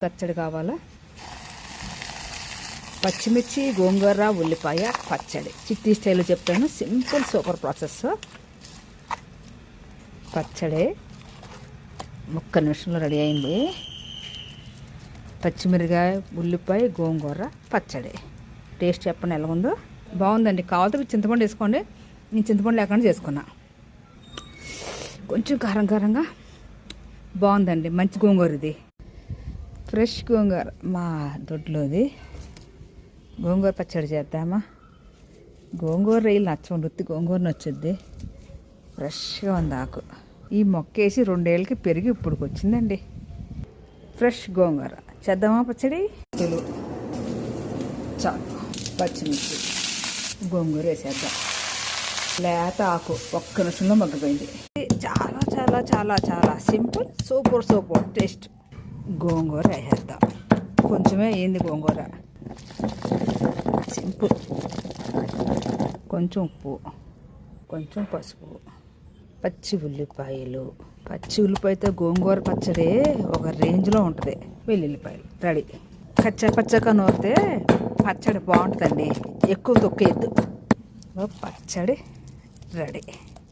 పచ్చడి కావాలా? పచ్చిమిర్చి, గోంగూర, ఉల్లిపాయ పచ్చడి చిట్టి స్టైల్లో చెప్తాను. Simple super process. పచ్చడి ఒక్క నిమిషంలో రెడీ అయింది. పచ్చిమిరకాయ, ఉల్లిపాయ, గోంగూర పచ్చడి. టేస్ట్ చెప్పండి ఎలా ఉందో. బాగుందండి. కావాలంటే చింతపండు వేసుకోండి. నేను చింతపండు లేకుండా చేసుకున్నా. కొంచెం కారం కారంగా బాగుందండి. మంచి గోంగూర ఇది. ఫ్రెష్ గోంగూర మా దొడ్లోది. గోంగూర పచ్చడి చేద్దామా? గోంగూర రైలు నచ్చండి. ఉత్తి గోంగూర నచ్చుద్ది. ఫ్రెష్గా ఉంది ఆకు. ఈ మొక్క వేసి 2 ఏళ్ళకి పెరిగి ఇప్పుడు వచ్చిందండి. ఫ్రెష్ గోంగూర చేద్దామా పచ్చడి? చాలు. పచ్చిమిర్చి, గోంగూర వేసేద్దాం. లేత ఆకు ఒక్క నిమిషంలో మగ్గిపోయింది. చాలా చాలా చాలా చాలా సింపుల్ సూపర్ టేస్ట్. గోంగూర వేసేద్దాం. కొంచెమే అయ్యింది గోంగూర. సింపుల్. కొంచెం ఉప్పు, కొంచెం పసుపు, పచ్చి ఉల్లిపాయలు. పచ్చి ఉల్లిపాయతో గోంగూర పచ్చడి ఒక రేంజ్లో ఉంటుంది. వెల్లుల్లిపాయలు రెడీ. పచ్చగా నూరితే పచ్చడి బాగుంటుందండి. ఎక్కువ తొక్కేయద్దు. పచ్చడి రెడీ.